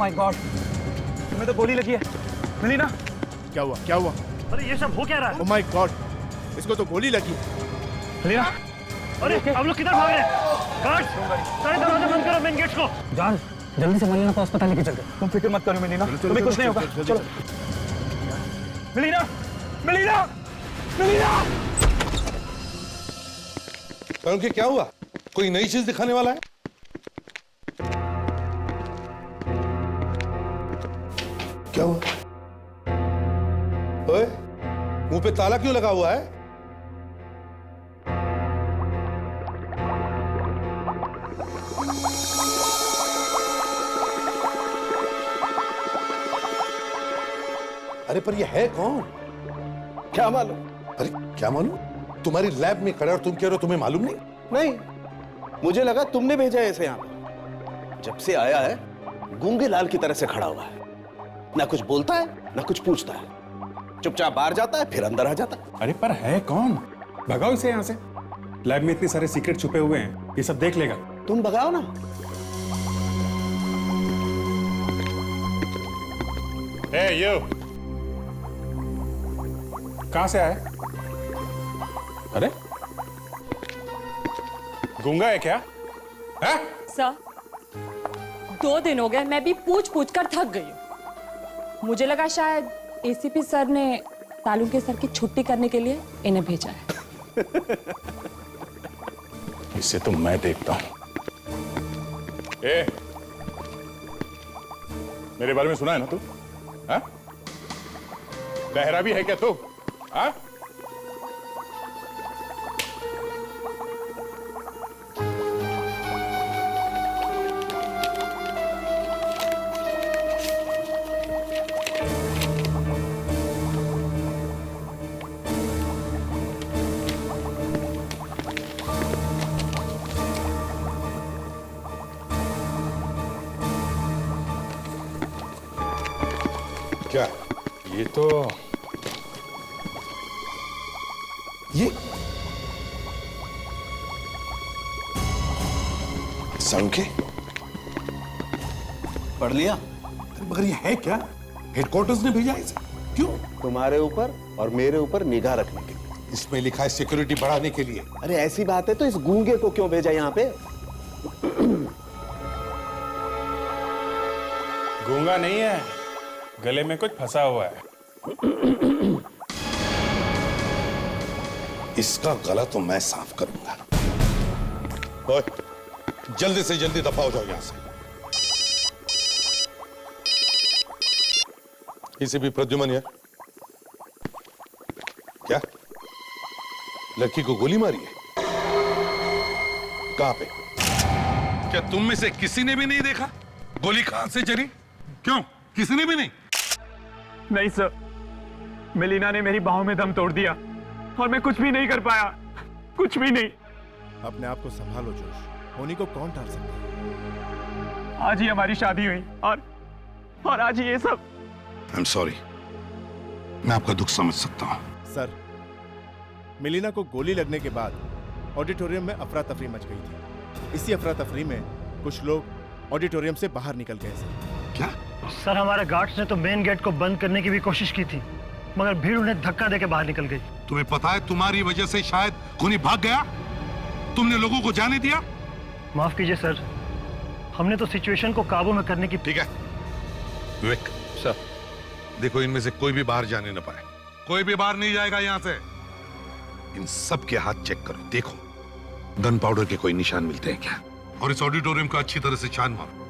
My God, तुम्हें तो गोली लगी है। मिली ना? क्या हुआ, क्या हुआ? अरे ये सब हो क्या रहा है? ओह माय गॉड, इसको तो गोली लगी। मिली ना? अरे आप लोग किधर भाग रहे हैं? गार्ड, सारे दरवाजे बंद करो, मेन गेट्स को। जॉन, जल्दी से मलीना को अस्पताल लेके चलते। तुम फिक्र मत करो मिलीना, तुम्हें कुछ नहीं होगा। चलो मिलीना, मिलीना, मिलीना। उनके क्या हुआ? कोई नई चीज दिखाने वाला है? क्या हुआ? ओए, मुंह पे ताला क्यों लगा हुआ है? अरे पर ये है कौन? क्या मालूम? अरे क्या मालूम? तुम्हारी लैब में खड़ा और तुम कह रहे हो तुम्हें मालूम नहीं? नहीं, मुझे लगा तुमने भेजा है इसे यहाँ पे। जब से आया है गूंगे लाल की तरह से खड़ा हुआ है, ना कुछ बोलता है ना कुछ पूछता है, चुपचाप बाहर जाता है फिर अंदर आ जाता है। अरे पर है कौन? भगाओ इसे यहाँ से। लैब में इतने सारे सीक्रेट छुपे हुए हैं, ये सब देख लेगा। तुम भगाओ ना। ए यो, कहां से आए? अरे गूंगा है क्या? है? सर, 2 दिन हो गए, मैं भी पूछ पूछ कर थक गई हूँ। मुझे लगा शायद एसीपी सर ने तालू के सर की छुट्टी करने के लिए इन्हें भेजा है। इसे तो मैं देखता हूं। ए, मेरे बारे में सुना है ना तू? हाँ? बहरा भी है क्या तू? हाँ? क्या? ये तो ये संख्य पढ़ लिया? मगर ये है क्या? हेडक्वार्टर्स ने भेजा इसे? क्यों? तुम्हारे ऊपर और मेरे ऊपर निगाह रखने के लिए। इसमें लिखा है सिक्योरिटी बढ़ाने के लिए। अरे ऐसी बात है तो इस गूंगे को क्यों भेजा यहाँ पे? गूंगा नहीं है, गले में कुछ फंसा हुआ है। इसका गला तो मैं साफ करूंगा। ओए, जल्दी से जल्दी दफा हो जाओ यहां से। इसे भी प्रद्युमन है क्या? लड़की को गोली मारी है? कहां पे? क्या तुम में से किसी ने भी नहीं देखा गोली कहां से चली? क्यों, किसी ने भी नहीं? नहीं सर, मिलीना ने मेरी बाहों में दम तोड़ दिया और मैं कुछ भी नहीं कर पाया, कुछ भी नहीं। अपने आप को संभालो जोश, होनी को कौन टाल सकता है? आज ही हमारी शादी हुई और आज ही ये सब। आई एम सॉरी, मैं आपका दुख समझ सकता हूं। सर, मिलीना को गोली लगने के बाद ऑडिटोरियम में अफरा तफरी मच गई थी। इसी अफरा तफरी में कुछ लोग ऑडिटोरियम से बाहर निकल गए सर। क्या? सर, हमारे गार्ड्स ने तो मेन गेट को बंद करने की भी कोशिश की थी, मगर भीड़ उन्हें धक्का देके बाहर निकल गई। तुम्हें पता है तुम्हारी वजह से शायद खूनी भाग गया? तुमने लोगों को जाने दिया? माफ कीजिए सर, हमने तो सिचुएशन को काबू में करने की। ठीक है विवेक सर, देखो इनमें से कोई भी बाहर जाने न पाए, कोई भी बाहर नहीं जाएगा यहां से। इन सब के हाथ चेक करो, देखो गन पाउडर के कोई निशान मिलते हैं क्या, और इस ऑडिटोरियम को अच्छी तरह से छान मारो।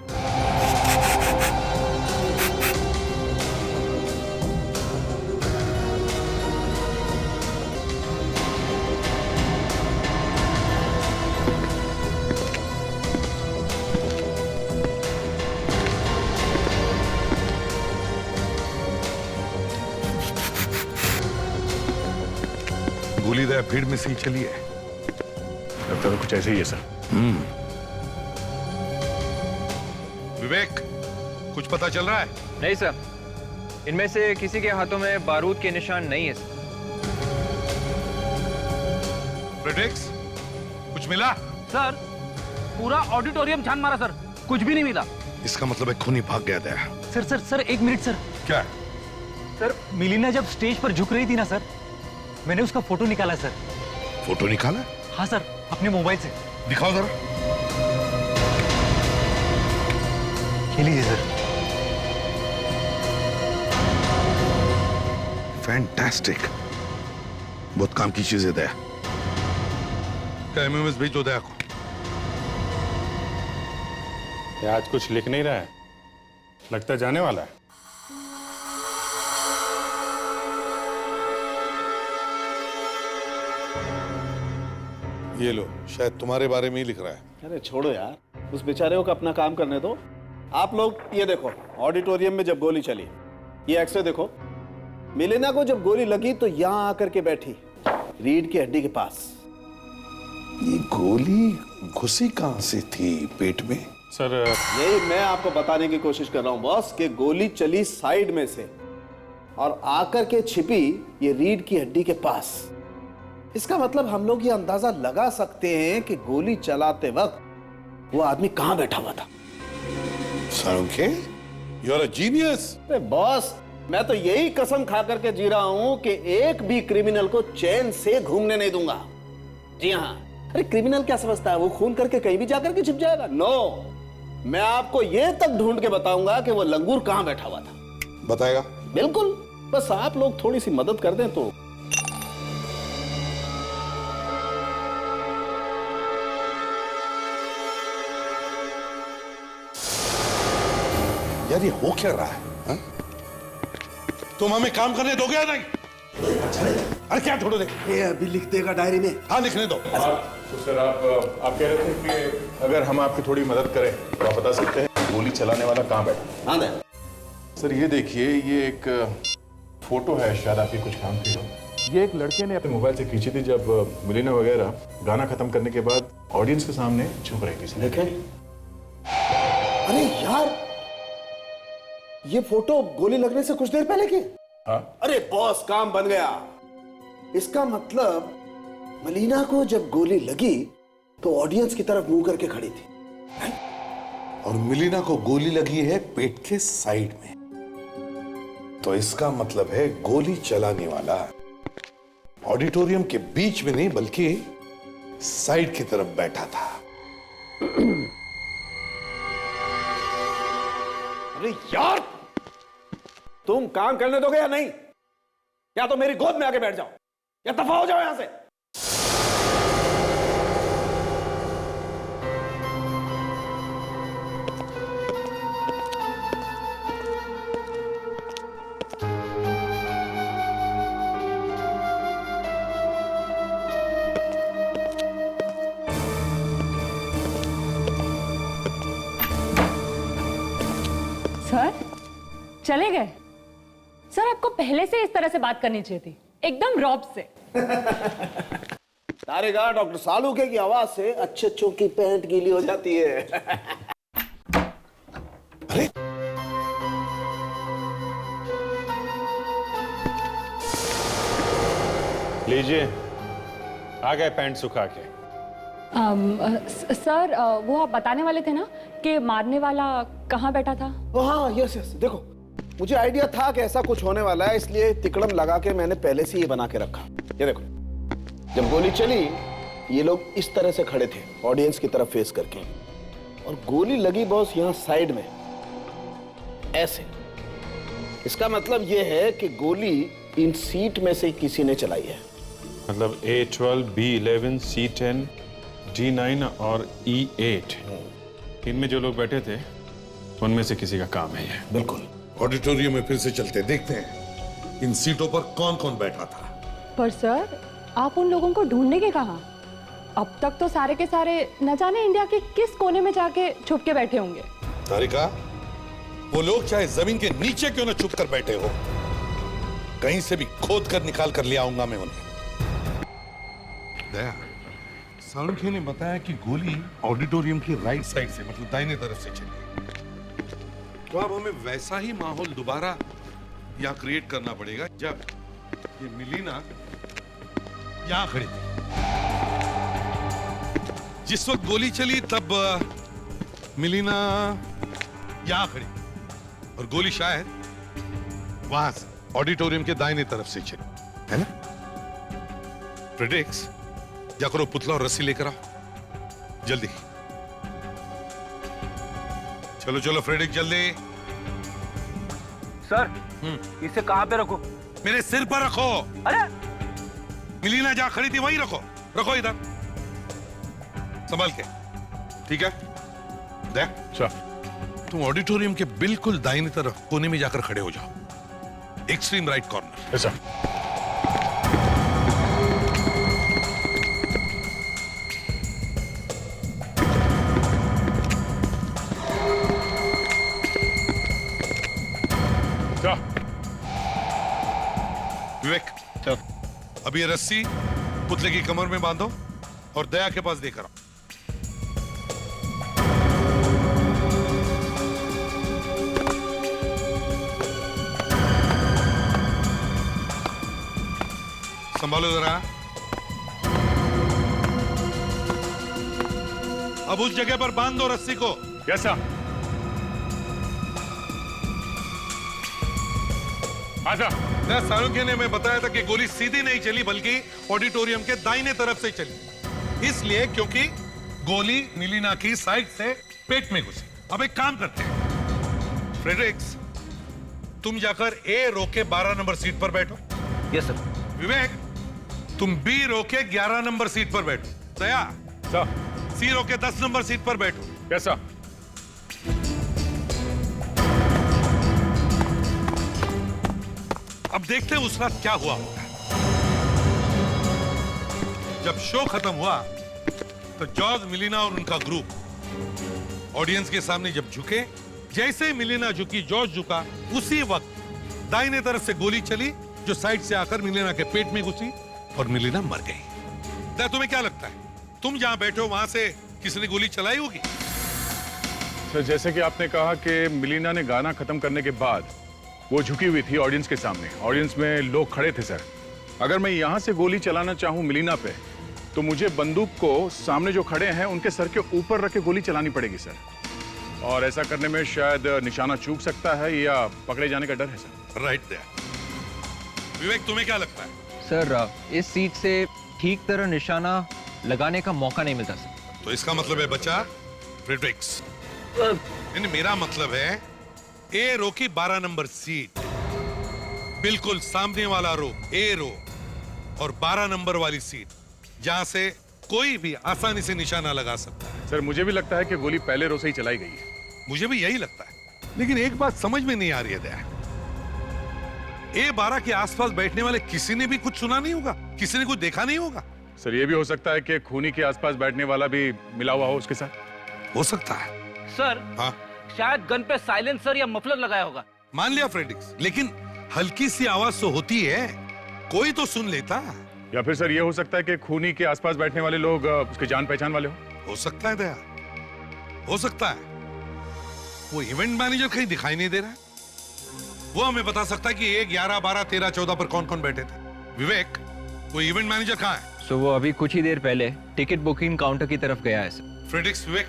गोलीदार भीड़ में से ही चली है। लगता तो कुछ ऐसे ही है सर। विवेक, कुछ पता चल रहा है? नहीं सर, इनमें से किसी के हाथों में बारूद के निशान नहीं है सर। फ्रेडरिक्स, कुछ मिला? सर, पूरा ऑडिटोरियम छान मारा सर, कुछ भी नहीं मिला। इसका मतलब है खूनी भाग गया दया। सर एक मिनट सर। क्या? सर मिलीना जब स्टेज पर झुक रही थी ना सर, मैंने उसका फोटो निकाला सर। फोटो निकाला? हाँ सर, अपने मोबाइल से। दिखाओ जरा। ये लीजिए सर। फैंटास्टिक, बहुत काम की चीज है दया। एमएमएस भेजो दया को। ये आज कुछ लिख नहीं रहा है, लगता जाने वाला है। ये लो, शायद तुम्हारे बारे में ही लिख रहा है। अरे छोड़ो यार, उस बेचारे को अपना काम करने दो। आप लोग ये देखो, ऑडिटोरियम में जब गोली चली, ये एक्सरे देखो। मिलीना को जब गोली लगी तो यहां आकर के बैठी, रीढ़ की हड्डी के पास। ये गोली घुसी कहां से थी पेट में? सर यही मैं आपको बताने की कोशिश कर रहा हूं बॉस, कि गोली चली साइड में से और आकर के छिपी ये रीढ़ की हड्डी के पास। इसका मतलब हम लोग ये अंदाजा लगा सकते हैं कि गोली चलाते वक्त वो आदमी कहां बैठा हुआ था। Salunkhe, you are a genius. अरे बॉस, मैं तो यही कसम खा करके जी रहा हूं कि एक भी क्रिमिनल को चैन से घूमने नहीं दूंगा। जी हाँ, अरे क्रिमिनल क्या समझता है वो खून करके कहीं भी जाकर के छिप जाएगा? नो, मैं आपको ये तक ढूंढ के बताऊंगा कि वो लंगूर कहां बैठा हुआ था। बताएगा? बिल्कुल, बस आप लोग थोड़ी सी मदद कर दें तो। यार ये हो क्या रहा है हा? तुम हमें काम करने दोगे या नहीं? अरे क्या छोड़ो दे, ये अभी लिख देगा डायरी में। हाँ लिखने दो। तो सर आप कह रहे थे कि अगर हम आपकी थोड़ी मदद करें तो आप बता सकते हैं गोली चलाने वाला कहाँ बैठा? हाँ दे। सर ये देखिए, ये एक फोटो है, शायद आपके कुछ काम की हो। ये एक लड़के ने अपने मोबाइल से खींची थी जब मिलीना वगैरह गाना खत्म करने के बाद ऑडियंस के सामने छुप रही थी। देखें, अरे यार, ये फोटो गोली लगने से कुछ देर पहले की। हाँ? अरे बॉस, काम बन गया। इसका मतलब मिलीना को जब गोली लगी तो ऑडियंस की तरफ मुंह करके खड़ी थी, और मिलीना को गोली लगी है पेट के साइड में। तो इसका मतलब है गोली चलाने वाला ऑडिटोरियम के बीच में नहीं बल्कि साइड की तरफ बैठा था। अरे यार, तुम काम करने दोगे या नहीं? या तो मेरी गोद में आके बैठ जाओ या दफा हो जाओ यहां से। सर चले गए? सर आपको पहले से इस तरह से बात करनी चाहिए थी, एकदम रॉब से। तारेगा, डॉक्टर सालुके की आवाज से अच्छों की पैंट गीली हो जाती है। अरे लीजिए, आ गए पैंट सुखा के। सर वो आप बताने वाले थे ना कि मारने वाला कहाँ बैठा था? हाँ, यस यस, देखो मुझे आइडिया था कि ऐसा कुछ होने वाला है, इसलिए तिकड़म लगा के मैंने पहले से ये बना के रखा। ये देखो, जब गोली चली ये लोग इस तरह से खड़े थे ऑडियंस की तरफ फेस करके, और गोली लगी बॉस यहाँ साइड में ऐसे। इसका मतलब ये है कि गोली इन सीट में से किसी ने चलाई है। मतलब A12, B11, C10, D9 और E8, इनमें जो लोग बैठे थे उनमें से किसी का काम है ये। बिल्कुल। ऑडिटोरियम में फिर से चलते, देखते हैं इन सीटों पर कौन कौन बैठा था। पर सर आप उन लोगों को ढूंढने के कहा? अब तक तो सारे के सारे न जाने इंडिया के किस कोने में जाके छुप के बैठे होंगे। तारिका, वो लोग चाहे जमीन के नीचे क्यों न छुप कर बैठे हो, कहीं से भी खोद कर निकाल कर ले आऊंगा मैं उन्हें। दया, साळुंखे ने बताया कि गोली ऑडिटोरियम की राइट साइड से, मतलब दाहिने तरफ से चली। तो अब हमें वैसा ही माहौल दोबारा यहाँ क्रिएट करना पड़ेगा जब ये मिलीना यहाँ खड़ी थी। जिस वक्त गोली चली तब मिलीना यहां खड़ी और गोली शायद वहां से ऑडिटोरियम के दाहिने तरफ से चली, है ना? फ्रेडरिक्स, जा करो पुतला और रस्सी लेकर आओ जल्दी। चलो चलो फ्रेडरिक्स जल्दी। सर इसे कहां पे रखो? मेरे सिर पर रखो। अरे मिलीना जहां खड़ी थी वहीं रखो, रखो इधर संभाल के, ठीक है? देख तुम ऑडिटोरियम के बिल्कुल दाहिनी तरफ कोने में जाकर खड़े हो जाओ, एक्सट्रीम राइट कॉर्नर। ऐसा विवेक, अब ये रस्सी पुतले की कमर में बांधो और दया के पास देकर आओ। संभालो जरा। अब उस जगह पर बांध दो रस्सी को। कैसा? आजा। सारुख्य ने मैं बताया था कि गोली सीधी नहीं चली बल्कि ऑडिटोरियम के दाहिने तरफ से चली, इसलिए क्योंकि गोली मिलीना की साइड से पेट में घुसी। अब एक काम करते हैं, फ्रेडरिक्स तुम जाकर ए रो के 12 नंबर सीट पर बैठो। Yes sir. विवेक तुम बी रो के 11 नंबर सीट पर बैठो। दया सी रो के 10 नंबर सीट पर बैठो। कैसा? अब देखते हैं उस रात क्या हुआ होगा। जब शो खत्म हुआ तो जॉर्ज, मिलीना और उनका ग्रुप ऑडियंस के सामने जब झुके, जैसे मिलीना झुकी जॉर्ज झुका, उसी वक्त दाहिने तरफ से गोली चली जो साइड से आकर मिलीना के पेट में घुसी और मिलीना मर गई। तुम्हें क्या लगता है, तुम जहां बैठे हो वहां से किसी ने गोली चलाई होगी? सर जैसे कि आपने कहा कि मिलीना ने गाना खत्म करने के बाद वो झुकी हुई थी ऑडियंस के सामने, ऑडियंस में लोग खड़े थे सर। अगर मैं यहां से गोली चलाना चाहूं मिलीना पे, तो मुझे बंदूक को सामने जो खड़े हैं उनके सर के ऊपर रख के गोली चलानी पड़ेगी सर, और ऐसा करने में शायद निशाना चूक सकता है या पकड़े जाने का डर है सर। Right there. विवेक तुम्हें क्या लगता है? सर इस सीट से ठीक तरह निशाना लगाने का मौका नहीं मिलता सर। तो इसका मतलब है बच्चा फ्रेडरिक्स, मेरा मतलब है ए रो की 12 नंबर सीट, बिल्कुल सामने वाला रो ए रो, और 12 नंबर वाली सीट जहां से कोई भी आसानी से निशाना लगा सकता है। सर मुझे भी लगता है कि गोली पहले रो से ही चलाई गई है। मुझे भी यही लगता है, लेकिन एक बात समझ में नहीं आ रही है दया, A12 के आसपास बैठने वाले किसी ने भी कुछ सुना नहीं होगा, किसी ने कुछ देखा नहीं होगा। सर ये भी हो सकता है कि खूनी के आसपास बैठने वाला भी मिला हुआ हो उसके साथ। हो सकता है सर। हाँ शायद गन पे साइलेंसर या मफलर लगाया होगा। मान लिया फ्रेडरिक्स, लेकिन हल्की सी आवाज तो होती है, कोई तो सुन लेता। या फिर सर ये हो सकता है कि खूनी के आसपास बैठने वाले लोग उसके जान पहचान वाले हो सकता है दया, हो सकता है। वो इवेंट मैनेजर कहीं दिखाई नहीं दे रहा है, वो हमें बता सकता है कि 1, 11, 12, 13, 14 पर कौन कौन बैठे थे। विवेक वो इवेंट मैनेजर कहाँ है? सो वो अभी कुछ ही देर पहले टिकट बुकिंग काउंटर की तरफ गया है सर। फ्रेडरिक्स, विवेक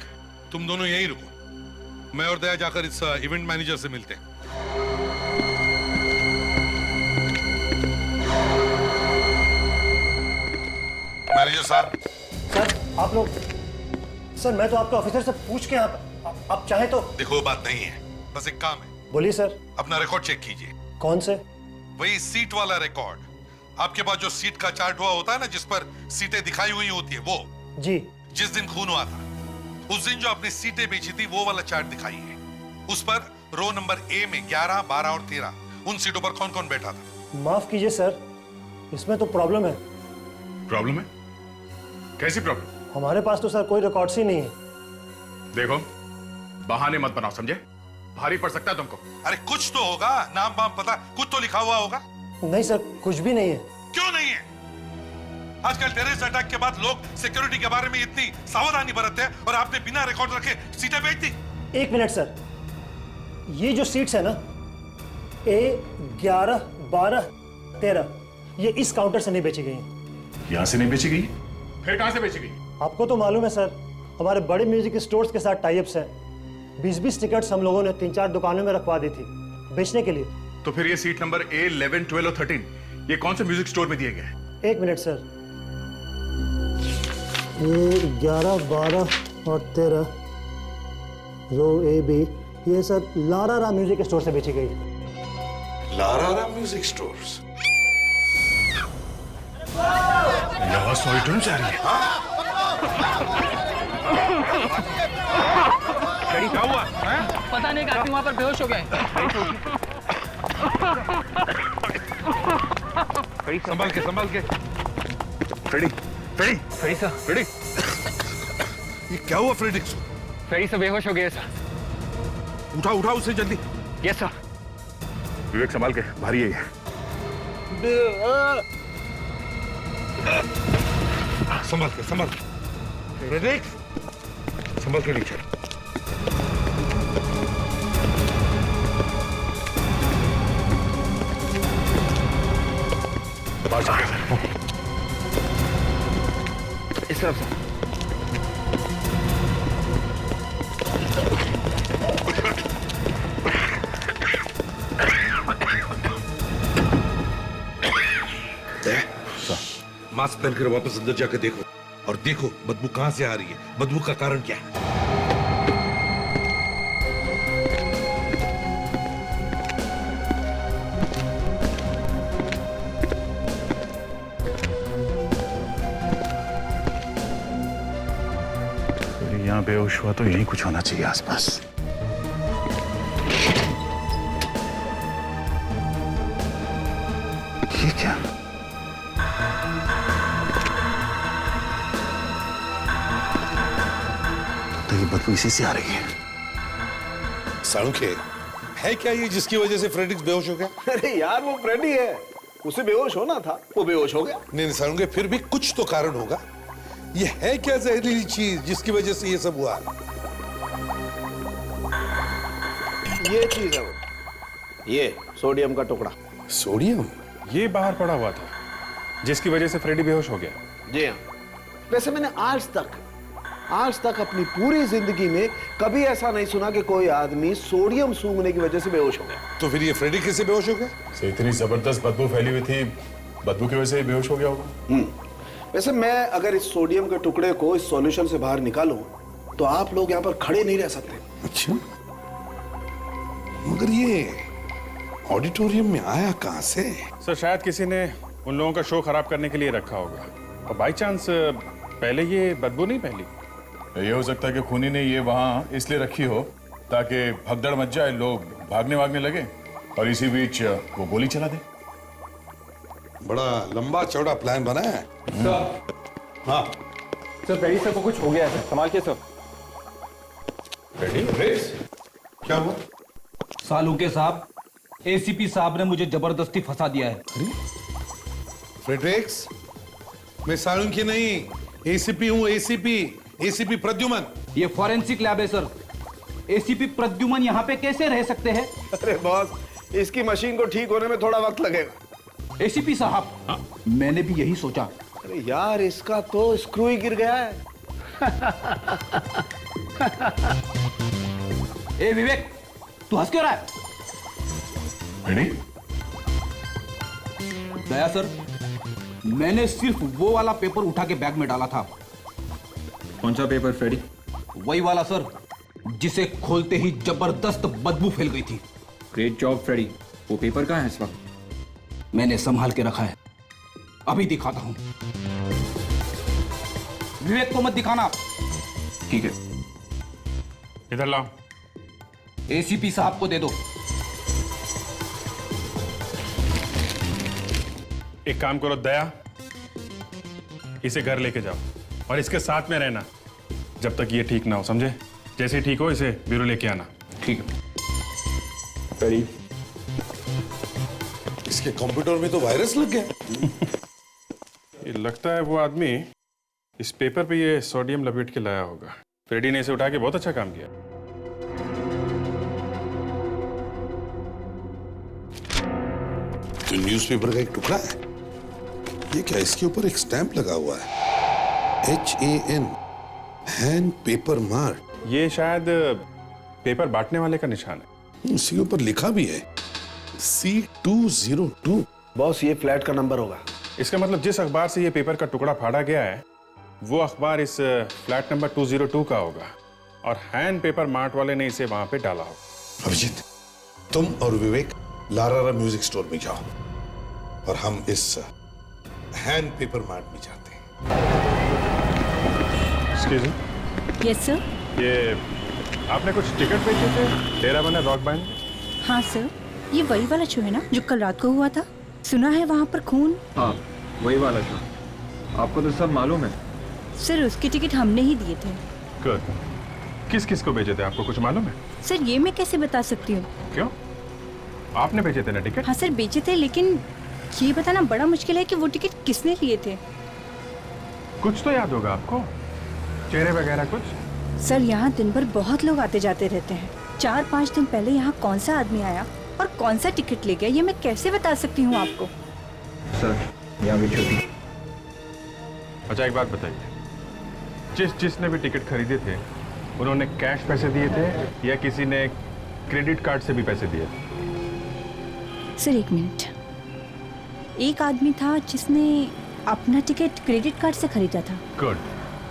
तुम दोनों यहीं रुको, मैं और दया जाकर इस इवेंट मैनेजर से मिलते हैं। मैनेजर साहब। सर आप लोग, सर मैं तो आपके ऑफिसर से पूछ के आप चाहे तो। देखो बात नहीं है, बस एक काम है। बोलिए सर। अपना रिकॉर्ड चेक कीजिए। कौन से? वही सीट वाला रिकॉर्ड। आपके पास जो सीट का चार्ट हुआ होता है ना, जिस पर सीटें दिखाई हुई होती है, वो जी। जिस दिन खून हुआ था उस दिन जो आपने सीटें बेची थी वो वाला चार्ट दिखाइए। उस पर रो नंबर ए में 11, 12 और 13 उन सीटों पर कौन कौन बैठा था? माफ कीजिए सर, इसमें तो प्रॉब्लम है। प्रॉब्लम है? कैसी प्रॉब्लम? हमारे पास तो सर कोई रिकॉर्ड्स ही नहीं है। देखो बहाने मत बनाओ, समझे? भारी पड़ सकता है तुमको। अरे कुछ तो होगा, नाम वाम पता, कुछ तो लिखा हुआ होगा। नहीं सर, कुछ भी नहीं है। क्यों नहीं है? आजकल टेररिस्ट अटैक के बाद लोग सिक्योरिटी के बारे में इतनी सावधानी बरतते हैं और आपने बिना रिकॉर्ड रखे सीटें बेच दी। 1 मिनट सर, ये जो सीट्स है ना A 11, 12, 13, ये इस काउंटर से नहीं बेची गई हैं। यहां से नहीं बेची गई? फिर कहां से बेची गई? आपको तो मालूम है सर, हमारे बड़े म्यूजिक स्टोर्स के साथ टाई अप्स हैं। 20-20 टिकट्स हम लोगों ने 3-4 दुकानों में रखवा दी थी बेचने के लिए। तो फिर ये सीट नंबर A11, 12 और 13 ये कौन से म्यूजिक स्टोर में दिए गए हैं? 1 मिनट सर, ये 11, 12 और 13 रो ए बी, ये सब लारा म्यूजिक स्टोर से बेची गई है। Lara music stores. यहाँ 100 आइटम्स आ रही है। क्या हुआ? पता नहीं, काफी वहां पर बेहोश हो गए। संभाल के। Freddy sir. ये क्या हुआ फ्रेडिक्स? फ्रेडी सर बेहोश हो गए सर। उठा उसे जल्दी। Yes sir. विवेक संभाल के, भारी है ये। संभाल के फ्रेडिक्स, संभाल के नीचे। इस तरफ सर। मास्क पहनकर वापस अंदर जाकर देखो, और देखो बदबू कहां से आ रही है, बदबू का कारण क्या है। यहाँ बेहोश हुआ तो यहीं कुछ होना चाहिए आसपास। ये क्या? तो ये बदबू इसी से आ रही है। साळुंखे, है क्या ये जिसकी वजह से फ्रेडिक्स बेहोश हो गया? अरे यार वो फ्रेडी है, उसे बेहोश होना था, वो बेहोश हो गया। नहीं साळुंखे, फिर भी कुछ तो कारण होगा। ये है क्या जहरीली चीज जिसकी वजह से ये सब हुआ? ये चीज है वो, ये सोडियम का टुकड़ा। सोडियम? ये बाहर पड़ा हुआ था जिसकी वजह से फ्रेडी बेहोश हो गया। जी हाँ। वैसे मैंने आज तक अपनी पूरी जिंदगी में कभी ऐसा नहीं सुना कि कोई आदमी सोडियम सूंघने की वजह से बेहोश हो गया। तो फिर ये फ्रेडी कैसे बेहोश हो गया? इतनी जबरदस्त बदबू फैली हुई थी, बदबू की वजह से बेहोश हो गया होगा। वैसे मैं अगर इस सोडियम के टुकड़े को इस सॉल्यूशन से बाहर निकालूं तो आप लोग यहाँ पर खड़े नहीं रह सकते। अच्छा, मगर ये ऑडिटोरियम में आया कहां से? सर शायद किसी ने उन लोगों का शो खराब करने के लिए रखा होगा, और बाई चांस पहले ये बदबू नहीं फैली। ये हो सकता है कि खूनी ने ये वहां इसलिए रखी हो ताकि भगदड़ मच जाए, लोग भागने वागने लगे, और इसी बीच वो गोली चला दे। बड़ा लंबा चौड़ा प्लान बना है। हाँ सर, फ्रेडी सर को कुछ हो गया है, संभाल के सर। क्या हुआ? सालुंखे साहब, एसीपी साहब ने मुझे जबरदस्ती फंसा दिया है। फ्रेडरिक्स, मैं साळुंखे नहीं, एसीपी हूँ। एसीपी प्रद्युमन। ये फॉरेंसिक लैब है सर। एसीपी प्रद्युमन यहाँ पे कैसे रह सकते हैं? अरे बॉस, इसकी मशीन को ठीक होने में थोड़ा वक्त लगेगा। एसीपी साहब, मैंने भी यही सोचा। अरे यार, इसका तो स्क्रू ही गिर गया है। ए विवेक, तू हंस क्यों रहा है? दया सर, मैंने सिर्फ वो वाला पेपर उठा के बैग में डाला था। कौन सा पेपर फ्रेडी? वही वाला सर, जिसे खोलते ही जबरदस्त बदबू फैल गई थी। Great job Freddy. वो पेपर कहाँ है इस वक्त? मैंने संभाल के रखा है, अभी दिखाता हूं। विवेक को मत दिखाना। ठीक है। इधर लाओ। एसीपी साहब को दे दो। एक काम करो दया, इसे घर लेके जाओ और इसके साथ में रहना जब तक ये ठीक ना हो, समझे? जैसे ठीक हो इसे ब्यूरो लेके आना। ठीक है। फ्रेडी, इसके कंप्यूटर में तो वायरस लग गया। ये लगता है वो आदमी इस पेपर पे ये सोडियम लपेट के लाया होगा। फ्रेडी ने इसे उठा के बहुत अच्छा काम किया। तो न्यूज़पेपर का एक टुकड़ा है। ये क्या, इसके ऊपर एक स्टैंप लगा हुआ है, HAN, हैंड पेपर मार्क। ये शायद पेपर बांटने वाले का निशान है। इसके ऊपर लिखा भी है C202। बॉस ये फ्लैट का नंबर होगा। इसका मतलब जिस अखबार से ये पेपर का टुकड़ा फाड़ा गया है वो अखबार इस फ्लैट नंबर 202 का होगा और हैंड पेपर मार्ट वाले ने इसे वहां पे डाला होगा। अभिजीत, तुम और विवेक लारारा म्यूजिक स्टोर में जाओ और हम इस हैंड पेपर मार्ट में जाते हैं। Excuse me. Yes sir. ये आपने कुछ टिकट बेचे थे तेरा बना रॉक बैंड में? हाँ सर, ये वही वाला शो है ना जो कल रात को हुआ था? सुना है वहाँ पर खून। हाँ, वही वाला शो। आपको तो सब मालूम है। सर उसकी टिकट हमने ही दिए थे। गुड। किस किस को बेचे थे आपको कुछ मालूम है? सर ये मैं कैसे बता सकती हूँ? क्यों? आपने बेचे थे ना टिकट? हाँ सर बेचे थे, लेकिन ये बताना बड़ा मुश्किल है कि वो टिकट किसने लिए थे। कुछ तो याद होगा आपको, चेहरे वगैरह कुछ? सर यहाँ दिन भर बहुत लोग आते जाते रहते हैं। 4-5 दिन पहले यहाँ कौन सा आदमी आया और कौन सा टिकट ले गया ये मैं कैसे बता सकती हूँ आपको? सर यहाँ भी छोटी। अच्छा एक बात बताइए, जिसने भी टिकट खरीदे थे उन्होंने कैश पैसे दिए थे या किसी ने क्रेडिट कार्ड से भी पैसे दिए थे? सर एक मिनट, एक आदमी था जिसने अपना टिकट क्रेडिट कार्ड से खरीदा था। गुड,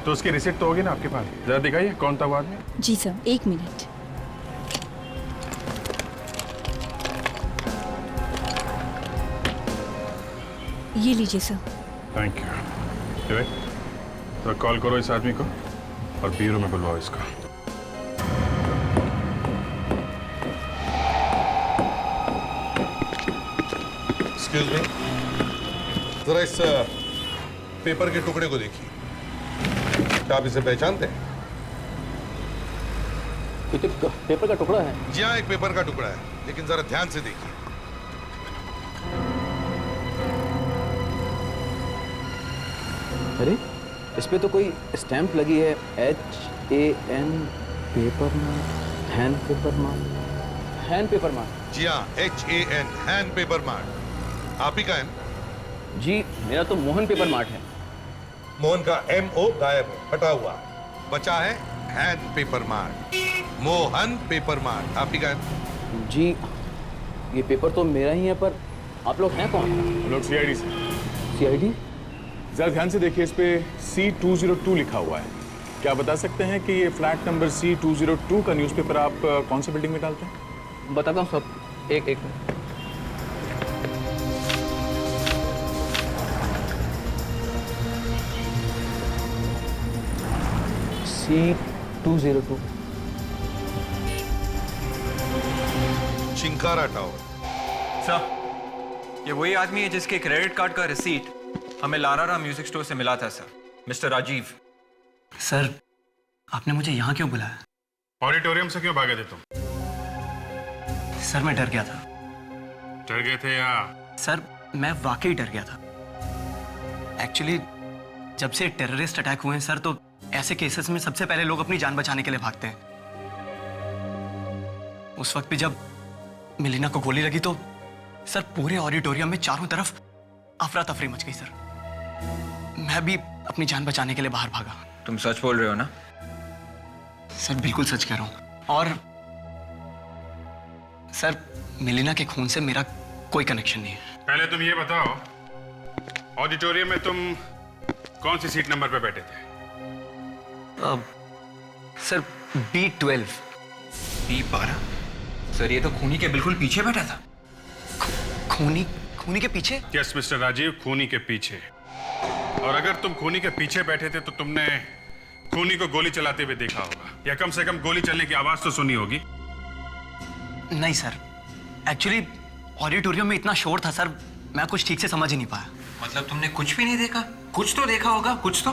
तो उसकी रिसिप्ट तो होगी ना आपके पास? जरा दिखाइए कौन था वो आदमी। जी सर, एक मिनट। ये लीजिए सर। Thank you. तो कॉल करो इस आदमी को और ब्यूरो में बुलवाओ इसको। एक्सक्यूज मी, जरा इस पेपर के टुकड़े को देखिए। क्या आप इसे पहचानते हैं? पेपर का टुकड़ा है? जी हाँ, एक पेपर का टुकड़ा है, लेकिन जरा ध्यान से देखिए। अरे इस पे तो कोई स्टैंप लगी है, HAN paper mart, hand paper mart, hand paper mart. जी हाँ, HAN, हैंड पेपर मार्ट। आप ही का है? जी मेरा तो मोहन पेपर मार्ट है। मोहन का MO गायब है, हटा हुआ। बचा है hand paper mart, Mohan paper mart. आप ही का है? जी ये पेपर तो मेरा ही है, पर आप लोग हैं कौन? हम लोग CID से। CID? जरा ध्यान से देखिए, इस पे C202 लिखा हुआ है। क्या बता सकते हैं कि ये फ्लैट नंबर C202 का न्यूज़पेपर आप कौन सी बिल्डिंग में डालते हैं? बताता हूँ सब, एक minute. C202 chinkara tower. Sir, ये वही आदमी है जिसके क्रेडिट कार्ड का रिसीट हमें लारारा म्यूजिक स्टोर से मिला था सर। मिस्टर राजीव। सर आपने मुझे यहाँ क्यों बुलाया? ऑडिटोरियम से क्यों भागे थे तुम? सर मैं डर गया था। डर गए थे या? सर मैं वाकई डर गया था। एक्चुअली जब से टेररिस्ट अटैक हुए हैं सर, तो ऐसे केसेस में सबसे पहले लोग अपनी जान बचाने के लिए भागते हैं। उस वक्त भी जब मिलीना को गोली लगी तो सर पूरे ऑडिटोरियम में चारों तरफ अफरा तफरी मच गई सर। मैं भी अपनी जान बचाने के लिए बाहर भागा। तुम सच बोल रहे हो ना? सर बिल्कुल सच कह रहा हूं। और सर मिलीना के खून से मेरा कोई कनेक्शन नहीं है। पहले तुम ये बताओ, ऑडिटोरियम में तुम कौन सी सीट नंबर पे बैठे थे? Sir B12। B12? सर ये तो खूनी के बिल्कुल पीछे बैठा था। खूनी के पीछे? यस मिस्टर राजीव, खूनी के पीछे। और अगर तुम खूनी के पीछे बैठे थे तो तुमने खूनी को गोली चलाते हुए देखा होगा, या कम से कम गोली चलने की आवाज तो सुनी होगी। नहीं सर, एक्चुअली ऑडिटोरियम में इतना शोर था सर, मैं कुछ ठीक से समझ ही नहीं पाया। मतलब तुमने कुछ भी नहीं देखा? कुछ तो देखा होगा, कुछ तो।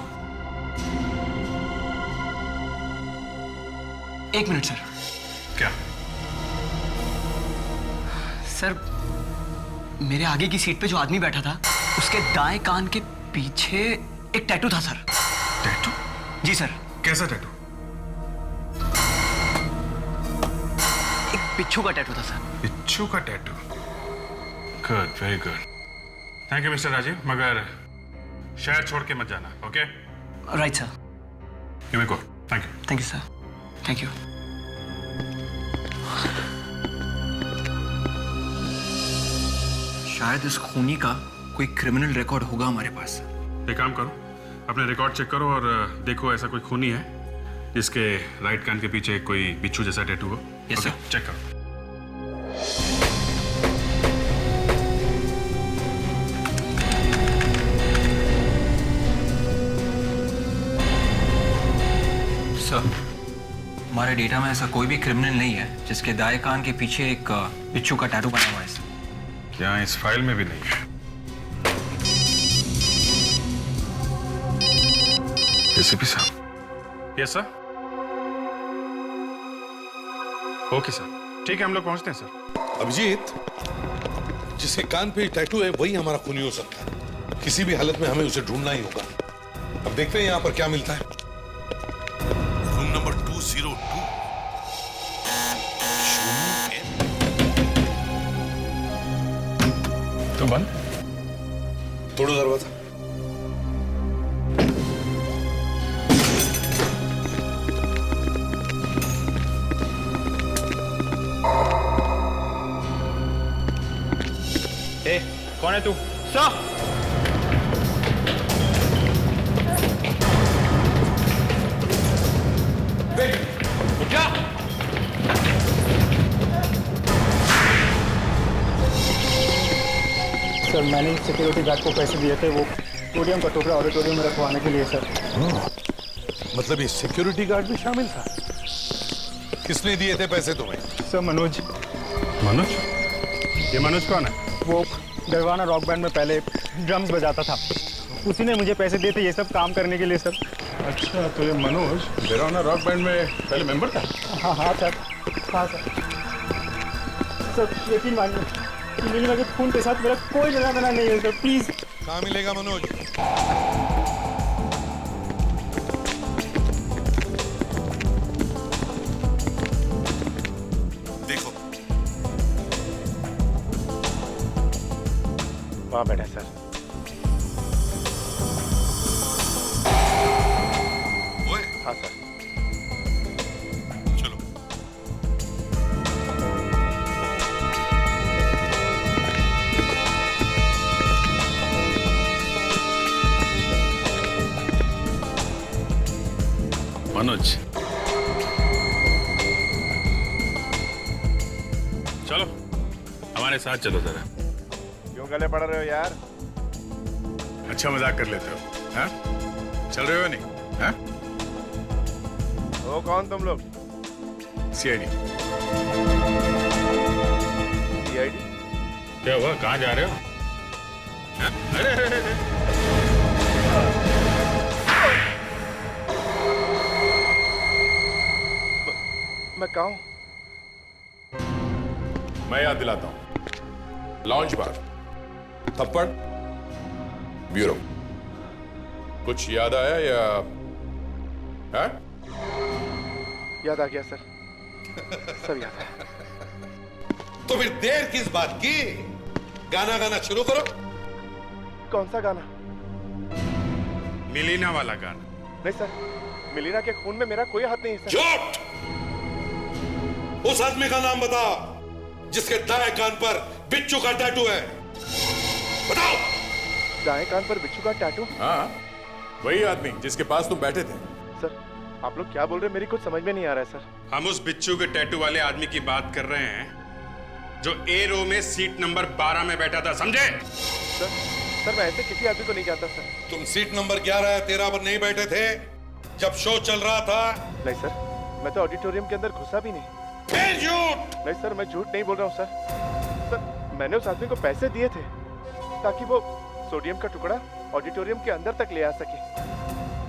एक मिनट सर। क्या? सर मेरे आगे की सीट पे जो आदमी बैठा था उसके दाएं कान के पीछे एक टैटू था सर। टैटू? जी सर। कैसा टैटू? एक बिच्छू का टैटू था सर। बिच्छू का tattoo? Good, very good. Thank you mister Rajeev, मगर शहर छोड़ के मत जाना, okay? Right sir. You may go. Thank you. Thank you sir. Thank you. शायद इस खूनी का कोई क्रिमिनल रिकॉर्ड होगा हमारे पास। एक काम करो, अपने रिकॉर्ड चेक करो और देखो ऐसा कोई खूनी है जिसके राइट कान के पीछे कोई बिच्छू जैसा टैटू हो। Yes sir. चेक करो। सर, हमारे डेटा में ऐसा कोई भी क्रिमिनल नहीं है जिसके दाएं कान के पीछे एक बिच्छू का टैटू बना हुआ है सर। क्या इस फाइल में भी नहीं है? एसीपी साहब। Yes sir. ओके सर, ठीक है, हम लोग पहुंचते हैं सर। अभिजीत, जिसके कान पे टैटू है वही हमारा खूनी हो सकता है। किसी भी हालत में हमें उसे ढूंढना ही होगा। अब देखते हैं यहाँ पर क्या मिलता है। Room number 202। तो बंद। तोड़ो दरवाजा। ए, कौन है तू? सर। क्या? सर, मैंने सिक्योरिटी गार्ड को पैसे दिए थे वो पोडियम का टुकड़ा ऑडिटोरियम में रखवाने के लिए सर। मतलब ये सिक्योरिटी गार्ड भी शामिल था? किसने दिए थे पैसे तुम्हें? सर, मनोज। मनोज? ये मनोज कौन है? वो डरवाना रॉक बैंड में पहले ड्रम्स बजाता था। उसी ने मुझे पैसे दिए थे ये सब काम करने के लिए सर। अच्छा, तो ये मनोज डेराना रॉक बैंड में पहले मेंबर था? हाँ हाँ सर, हाँ सर। सर यकीन मानिए, मीलिना के खून के साथ मेरा कोई लेना देना नहीं है सर, प्लीज। कहाँ मिलेगा मनोज? देखो। वहाँ बैठा सर। ओए, हाँ सर। चलो। मनोज, चलो हमारे साथ चलो जरा। क्यों गले पड़ रहे हो यार? अच्छा मजाक कर लेते हो, हाँ? चल रहे हो नहीं, हाँ? वो कौन तुम लोग? सीआईडी। सीआईडी? क्या हुआ, कहाँ जा रहे हो? हाँ? अरे, अरे, अरे, अरे। मैं कहाँ हूँ? मैं याद दिलाता हूं। लॉन्च बार, थप्पड़, ब्यूरो। कुछ याद आया या है? याद आ गया सर, सब याद है। तो फिर देर किस बात की? गाना गाना शुरू करो। कौन सा गाना? मिलीना वाला गाना। नहीं सर, मिलीना के खून में मेरा कोई हाथ नहीं है सर। झूठ! उस आदमी का नाम बताओ जिसके दाएं कान पर बिच्छू का टैटू है। बताओ। दाएं कान पर बिच्छू का टैटू? हाँ, वही आदमी जिसके पास तुम बैठे थे। सर, आप लोग क्या बोल रहे हैं? मेरी कुछ समझ में नहीं आ रहा है सर। हम उस बिच्छू के टैटू वाले आदमी की बात कर रहे हैं जो ए रो में सीट नंबर 12 में बैठा था, समझे? सर मैं ऐसे किसी आदमी को नहीं जानता सर। तुम सीट नंबर 11 या 13 पर नहीं बैठे थे जब शो चल रहा था? नहीं सर, मैं तो ऑडिटोरियम के अंदर घुसा भी नहीं। फिर झूठ! नहीं सर, मैं झूठ नहीं बोल रहा हूँ सर। सर, मैंने उस आदमी को पैसे दिए थे ताकि वो सोडियम का टुकड़ा ऑडिटोरियम के अंदर तक ले आ सके,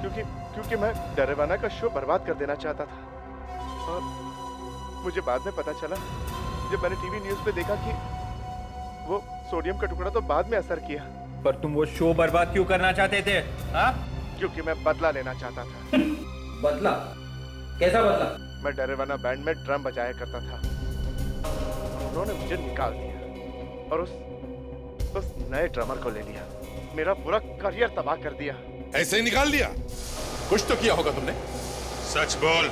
क्योंकि मैं डरवाना का शो बर्बाद कर देना चाहता था। और मुझे बाद में पता चला जब मैंने टीवी न्यूज़ पे देखा कि वो सोडियम का टुकड़ा तो बाद में असर किया। पर तुम वो शो बर्बाद क्यों करना चाहते थे? हाँ? क्योंकि मैं बदला लेना चाहता था। बदला? कैसा बदला? मैं डरवाना बैंड में ड्रम बजाया करता था, उन्होंने मुझे निकाल दिया और उस नए ड्रमर को ले लिया। मेरा पूरा करियर तबाह कर दिया। ऐसे ही निकाल दिया? कुछ तो किया होगा तुमने। सच बोल,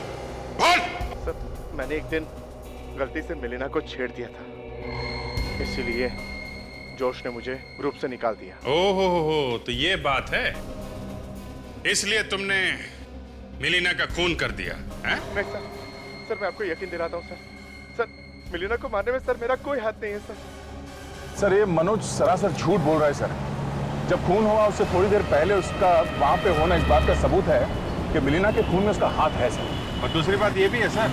बोल। सर, मैंने एक दिन गलती से मिलिना को छेड़ दिया था, इसीलिए जोश ने मुझे ग्रुप से निकाल दिया। ओहो हो, तो ये बात है, इसलिए तुमने मिलिना का खून कर दिया है? नहीं सर, मैं आपको यकीन दिलाता हूँ सर, मिलिना को मारने में सर मेरा कोई हाथ नहीं है सर ये मनोज सरासर झूठ बोल रहा है सर। जब खून हुआ उससे थोड़ी देर पहले उसका वहां पे होना इस बात का सबूत है कि मिलिना के खून में उसका हाथ है सर। और दूसरी बात ये भी है सर,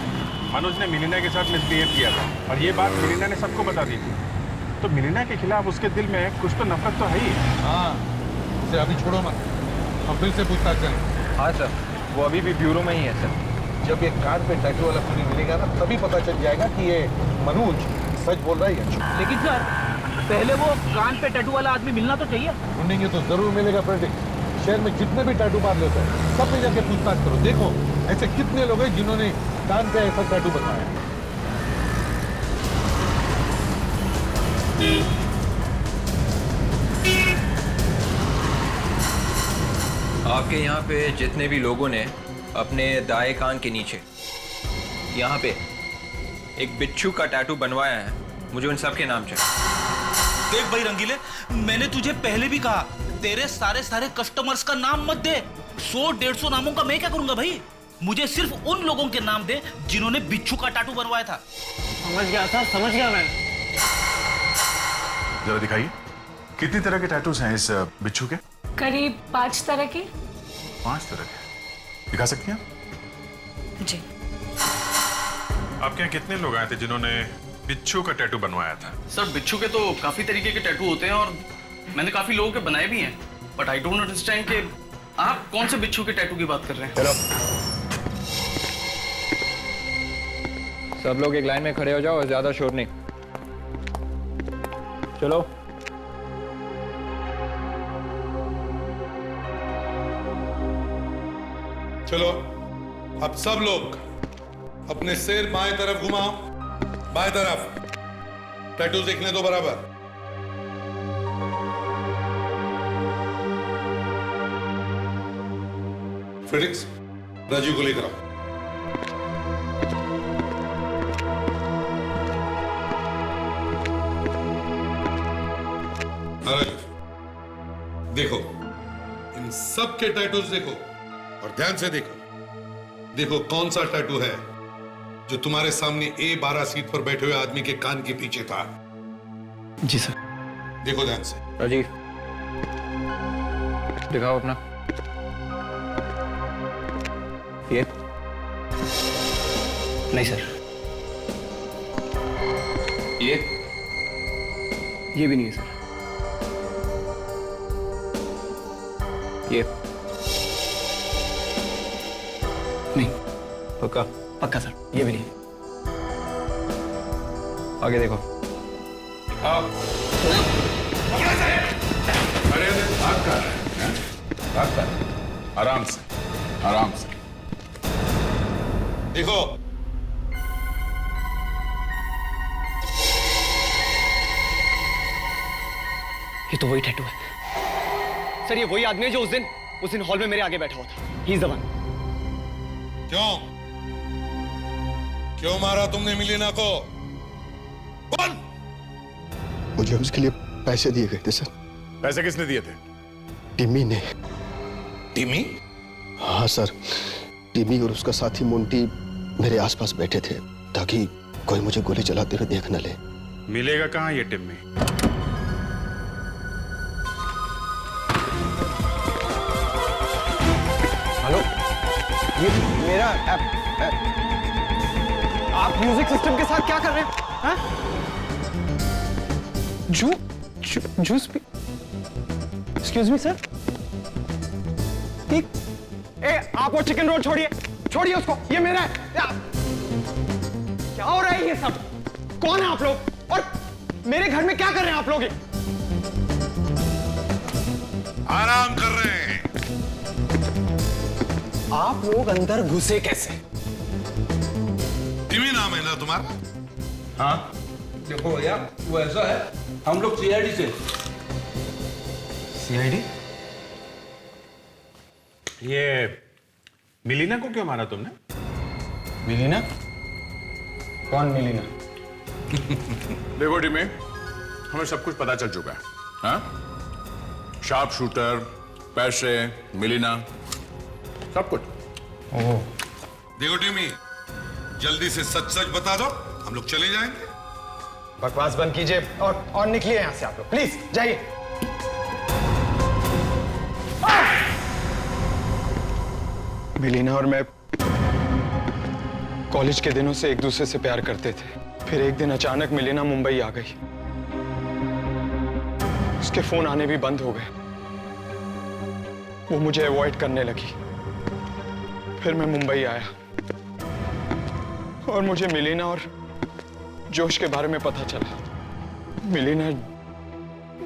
मनोज ने मिलिना के साथ मिसबिहेव किया था और ये बात मिलिना ने सबको बता दी थी। तो मिलिना के खिलाफ उसके दिल में कुछ तो नफरत तो है ही। हाँ, इसे अभी छोड़ो मत, हम फिर से पूछताछ करें। हाँ सर, वो अभी भी ब्यूरो में ही है सर। जब ये कान पे टैटू वाला खूनी मिलेगा ना, तभी पता चल जाएगा कि ये मनोज सच बोल रहा है या झूठ। लेकिन सर, पहले वो कान पे टैटू वाला आदमी मिलना तो चाहिए। ढूंढेंगे तो जरूर मिलेगा फ्रेडरिक। शहर में जितने भी टैटू मार लेते हैं सब में जाके पूछताछ करो। देखो ऐसे कितने लोग हैं जिन्होंने कान पे ऐसा टैटू बनवाया। आपके यहाँ पे जितने भी लोगों ने अपने दाएं कान के नीचे यहाँ पे एक बिच्छू का टैटू बनवाया है, मुझे उन सब के नाम चाहिए। देख भाई रंगीले, मैंने तुझे पहले भी कहा, तेरे सारे कस्टमर्स का नाम मत दे। 100-150 नामों का मैं क्या करूंगा भाई? मुझे सिर्फ उन लोगों के नाम दे जिन्होंने बिच्छू का टैटू बनवाया था। समझ गया सर, समझ गया मैं। जरा दिखाइए, कितनी तरह के टैटूज हैं इस बिच्छू के? करीब 5 तरह के। 5 तरह के, दिखा सकती हैं आप? जी। आपके यहाँ कितने लोग आए थे जिन्होंने बिच्छू का टैटू बनवाया था? सर बिच्छू के तो काफी तरीके के टैटू होते हैं और मैंने काफी लोगों के बनाए भी हैं, बट आई डोंट अंडरस्टैंड कि आप कौन से बिच्छू के टैटू की बात कर रहे हैं। सब लोग एक लाइन में खड़े हो जाओ और ज्यादा शोर नहीं। चलो। चलो अब सब लोग अपने सिर बाएं तरफ घुमाओ, बाएं तरफ। टैटू देखने दो बराबर। फ्रेडिक्स, राजीव को लेकर आओ। राजीव, देखो इन सब के टैटूज देखो और ध्यान से देखो। देखो कौन सा टैटू है जो तुम्हारे सामने A12 सीट पर बैठे हुए आदमी के कान के पीछे था। जी सर। देखो ध्यान से। राजीव, दिखाओ अपना। ये नहीं सर। ये भी नहीं है सर। ये नहीं। पक्का? पक्का सर, ये भी नहीं। आगे देखो। अरे भाग कर रहे हैं, भाग कर। आराम से, आराम से। देखो ये तो वही टैटू है सर। ये वही आदमी है जो उस दिन हॉल में मेरे आगे बैठा हुआ था। He is the one. क्यों मारा तुमने मिलिना को? कौन? मुझे उसके लिए पैसे दिए गए थे सर। पैसे किसने दिए थे? टिम्मी ने। टिम्मी? हाँ सर, टिम्मी और उसका साथी मोंटी मेरे आसपास बैठे थे ताकि कोई मुझे गोली चलाते हुए देख न ले। मिलेगा कहाँ ये टिम्मी? हेलो, ये मेरा आप म्यूजिक सिस्टम के साथ क्या कर रहे हैं? हाँ? Juice P? Excuse me sir. आप वो चिकन रोल छोड़िए, छोड़िए उसको, ये मेरा है। क्या हो रहा है ये सब? कौन है आप लोग और मेरे घर में क्या कर रहे हैं आप लोग? आराम कर रहे हैं। आप लोग अंदर घुसे कैसे? टिम्मी नाम है ना तुम्हारा? हाँ देखो भैया, वो ऐसा है, हम लोग सीआईडी से। सीआईडी? ये मिलिना को क्यों मारा तुमने? मिलिना? कौन मिलीना? देखो टीमी, हमें सब कुछ पता चल चुका है। हाँ? शार्प शूटर, पैसे, मिलीना, सब कुछ। ओह, देखो टीमी, जल्दी से सच सच बता दो, हम लोग चले जाएंगे। बकवास बंद कीजिए और निकलिए यहाँ से आप लोग, प्लीज जाइए। मिलीना और मैं कॉलेज के दिनों से एक दूसरे से प्यार करते थे। फिर एक दिन अचानक मिलीना मुंबई आ गई। उसके फोन आने भी बंद हो गए। वो मुझे अवॉइड करने लगी। फिर मैं मुंबई आया और मुझे मिलीना और जोश के बारे में पता चला।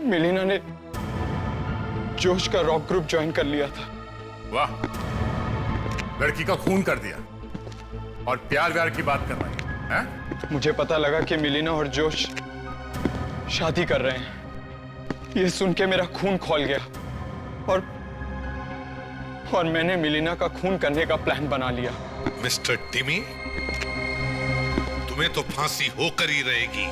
मिलीना ने जोश का रॉक ग्रुप ज्वाइन कर लिया था। वाह, लड़की का खून कर दिया और प्यार व्यार की बात कर रहा है? मुझे पता लगा कि मिलीना और जोश शादी कर रहे हैं। ये सुन के मेरा खून खौल गया और मैंने मिलीना का खून करने का प्लान बना लिया। मिस्टर टिमी, तुम्हें तो फांसी होकर ही रहेगी।